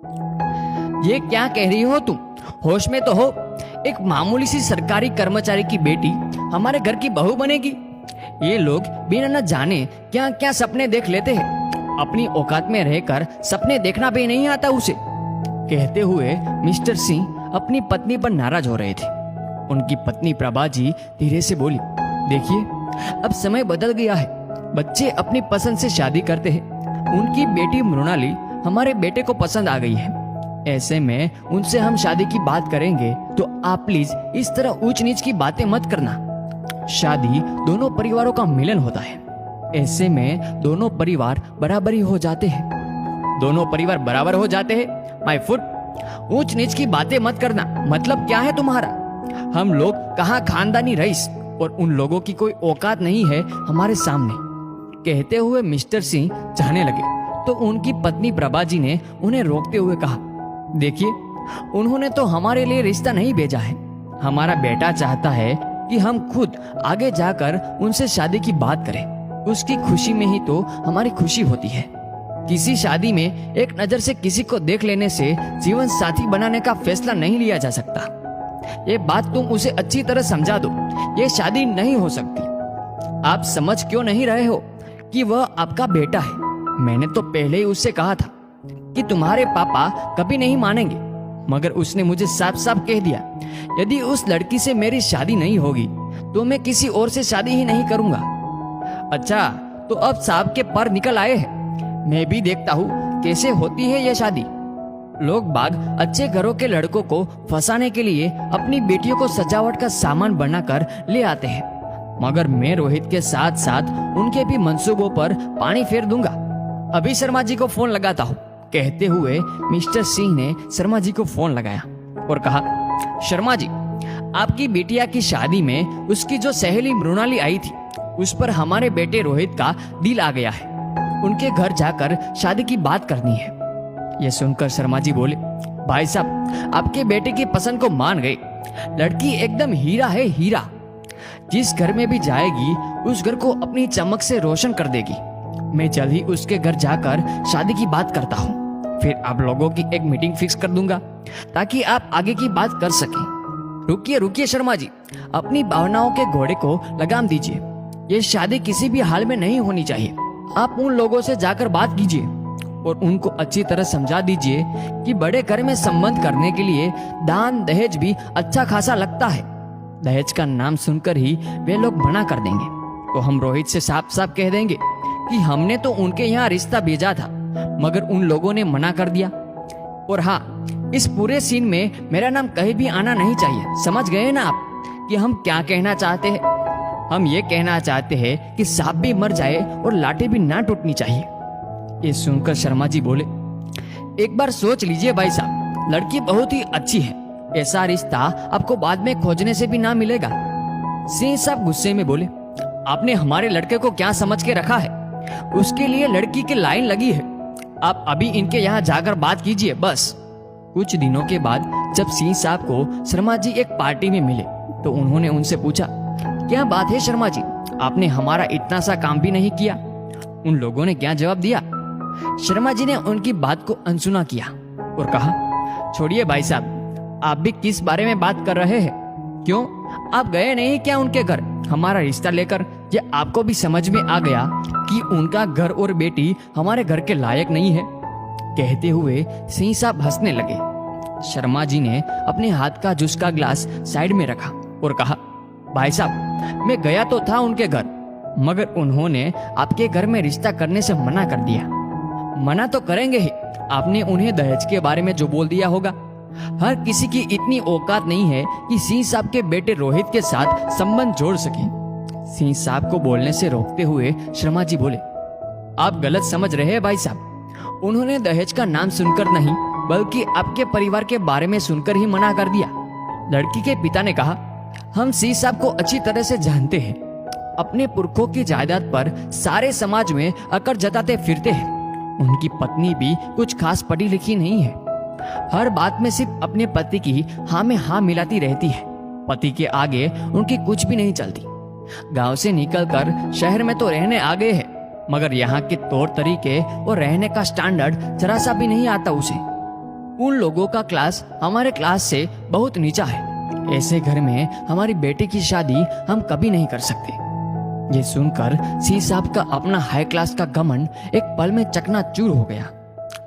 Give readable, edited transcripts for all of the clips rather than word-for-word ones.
ये क्या कह रही हो तुम? होश में तो हो? एक मामूली सी सरकारी कर्मचारी की बेटी हमारे घर की बहू बनेगी? ये लोग बिना न जाने क्या क्या सपने देख लेते हैं। अपनी औकात में रहकर सपने देखना भी नहीं आता उसे। कहते हुए मिस्टर सिंह अपनी पत्नी पर नाराज हो रहे थे। उनकी पत्नी प्रभा जी धीरे से बोली, देखिए, अब समय बदल गया है। बच्चे अपनी पसंद से शादी करते हैं। उनकी बेटी मृणाली हमारे बेटे को पसंद आ गई है। ऐसे में उनसे हम शादी की बात करेंगे तो आप प्लीज इस तरह ऊंच नीच की बातें मत करना। शादी दोनों परिवारों का मिलन होता है। ऐसे में दोनों परिवार बराबरी हो जाते हैं। दोनों परिवार बराबर हो जाते हैं माय फुट। ऊंच नीच की बातें मत करना। मतलब क्या है तुम्हारा? हम लोग कहाँ खानदानी रईस और उन लोगों की कोई औकात नहीं है हमारे सामने। कहते हुए मिस्टर सिंह जाने लगे तो उनकी पत्नी प्रभा जी ने उन्हें रोकते हुए कहा, देखिए, उन्होंने तो हमारे लिए रिश्ता नहीं भेजा है। हमारा बेटा चाहता है कि हम खुद आगे जाकर उनसे शादी की बात करें। उसकी खुशी में ही तो हमारी खुशी होती है। किसी शादी में एक नजर से किसी को देख लेने से जीवन साथी बनाने का फैसला नहीं लिया जा सकता। ये बात तुम उसे अच्छी तरह समझा दो। ये शादी नहीं हो सकती। आप समझ क्यों नहीं रहे हो कि वह आपका बेटा है? मैंने तो पहले ही उससे कहा था कि तुम्हारे पापा कभी नहीं मानेंगे, मगर उसने मुझे साफ साफ कह दिया, यदि उस लड़की से मेरी शादी नहीं होगी तो मैं किसी और से शादी ही नहीं करूंगा। अच्छा, तो अब साहब के पर निकल आए हैं। मैं भी देखता हूँ कैसे होती है यह शादी। लोग बाग अच्छे घरों के लड़कों को फंसाने के लिए अपनी बेटियों को सजावट का सामान बनाकर ले आते हैं, मगर मैं रोहित के साथ साथ उनके भी मंसूबों पर पानी फेर दूंगा। अभी शर्मा जी को फोन लगाता हूँ। कहते हुए मिस्टर सिंह ने शर्मा जी को फोन लगाया और कहा, शर्मा जी, आपकी बिटिया की शादी में उसकी जो सहेली मृणाली आई थी, उस पर हमारे बेटे रोहित का दिल आ गया है। उनके घर जाकर शादी की बात करनी है। यह सुनकर शर्मा जी बोले, भाई साहब, आपके बेटे की पसंद को मान गए। लड़की एकदम हीरा है, हीरा। जिस घर में भी जाएगी उस घर को अपनी चमक से रोशन कर देगी। मैं जल्द ही उसके घर जाकर शादी की बात करता हूँ। फिर आप लोगों की एक मीटिंग फिक्स कर दूंगा ताकि आप आगे की बात कर सकें। रुकिए रुकिए शर्मा जी, अपनी भावनाओं के घोड़े को लगाम दीजिए। ये शादी किसी भी हाल में नहीं होनी चाहिए। आप उन लोगों से जाकर बात कीजिए और उनको अच्छी तरह समझा दीजिए कि बड़े घर में संबंध करने के लिए दान दहेज भी अच्छा खासा लगता है। दहेज का नाम सुनकर ही वे लोग मना कर देंगे। तो हम रोहित से साफ साफ कह देंगे कि हमने तो उनके यहाँ रिश्ता भेजा था, मगर उन लोगों ने मना कर दिया। और हाँ, इस पूरे सीन में मेरा नाम कहीं भी आना नहीं चाहिए। समझ गए ना आप कि हम क्या कहना चाहते हैं? हम ये कहना चाहते हैं कि सांप भी मर जाए और लाठी भी ना टूटनी चाहिए। ये सुनकर शर्मा जी बोले, एक बार सोच लीजिए भाई साहब, लड़की बहुत ही अच्छी है। ऐसा रिश्ता आपको बाद में खोजने से भी ना मिलेगा। सिंह साहब गुस्से में बोले, आपने हमारे लड़के को क्या समझ के रखा है? उसके लिए लड़की की लाइन लगी है। आप अभी इनके यहाँ जाकर बात कीजिए बस। कुछ दिनों के बाद जब सिंह साहब को शर्मा जी एक पार्टी में मिले तो उन्होंने उनसे पूछा, क्या बात है शर्मा जी, आपने हमारा इतना सा काम भी नहीं किया? उन लोगों ने क्या जवाब दिया? शर्मा जी ने उनकी बात को अनसुना किया और कहा, छोड़िए भाई साहब, आप भी किस बारे में बात कर रहे हैं? क्यों, आप गए नहीं क्या उनके घर हमारा रिश्ता लेकर? ये आपको भी समझ में आ गया कि उनका घर और बेटी हमारे घर के लायक नहीं है? कहते हुए सिंह साहब हंसने लगे। शर्मा जी ने अपने हाथ का जूस का ग्लास साइड में रखा और कहा, भाई साहब, मैं गया तो था उनके घर, मगर उन्होंने आपके घर में रिश्ता करने से मना कर दिया। मना तो करेंगे ही। आपने उन्हें दहेज के बारे में जो बोल दिया होगा। हर किसी की इतनी औकात नहीं है कि सिंह साहब के बेटे रोहित के साथ संबंध जोड़ सके। सिंह साहब को बोलने से रोकते हुए शर्मा जी बोले, आप गलत समझ रहे हैं भाई साहब। उन्होंने दहेज का नाम सुनकर नहीं, बल्कि आपके परिवार के बारे में सुनकर ही मना कर दिया। लड़की के पिता ने कहा, हम सिंह साहब को अच्छी तरह से जानते हैं। अपने पुरखों की जायदाद पर सारे समाज में अकड़ जताते फिरते हैं। उनकी पत्नी भी कुछ खास पढ़ी लिखी नहीं है। हर बात में सिर्फ अपने पति की हाँ में हाँ मिलाती रहती है। पति के आगे उनकी कुछ भी नहीं चलती। गांव से निकलकर शहर में तो रहने आ गए हैं, मगर यहाँ के तौर तरीके और रहने का स्टैंडर्ड जरा सा भी नहीं आता उसे। उन लोगों का क्लास हमारे क्लास से बहुत नीचा है। ऐसे घर में हमारी बेटी की शादी हम कभी नहीं कर सकते। ये सुनकर सी साहब का अपना हाई क्लास का घमंड एक पल में चकनाचूर हो गया।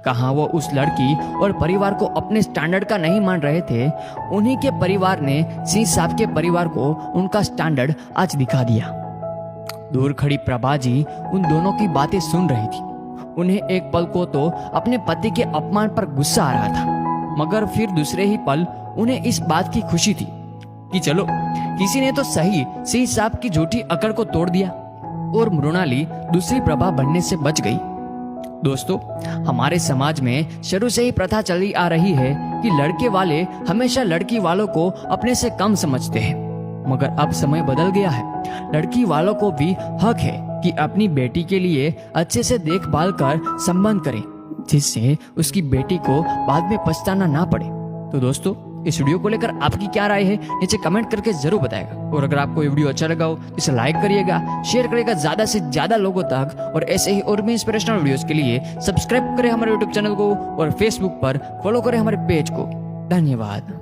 कहाँ वो उस लड़की और परिवार को अपने स्टैंडर्ड का नहीं मान रहे थे, उन्हीं के परिवार ने सी साहब के परिवार को उनका स्टैंडर्ड आज दिखा दिया। दूर खड़ी प्रभा जी उन दोनों की बातें सुन रही थी। उन्हें एक पल को तो अपने पति के अपमान पर गुस्सा आ रहा था, मगर फिर दूसरे ही पल उन्हें इस बात की खुशी थी कि चलो किसी ने तो सही सी साहब की झूठी अकड़ को तोड़ दिया और मृणाली दूसरी प्रभा बनने से बच गई। दोस्तों, हमारे समाज में शुरू से ही प्रथा चली आ रही है कि लड़के वाले हमेशा लड़की वालों को अपने से कम समझते हैं, मगर अब समय बदल गया है। लड़की वालों को भी हक है कि अपनी बेटी के लिए अच्छे से देखभाल कर संबंध करें, जिससे उसकी बेटी को बाद में पछताना ना पड़े। तो दोस्तों, इस वीडियो को लेकर आपकी क्या राय है नीचे कमेंट करके जरूर बताएगा। और अगर आपको ये वीडियो अच्छा लगा हो तो इसे लाइक करिएगा, शेयर करिएगा ज्यादा से ज्यादा लोगों तक, और ऐसे ही और भी इंस्पिरेशनल वीडियोस के लिए सब्सक्राइब करें हमारे यूट्यूब चैनल को और फेसबुक पर फॉलो करें हमारे पेज को। धन्यवाद।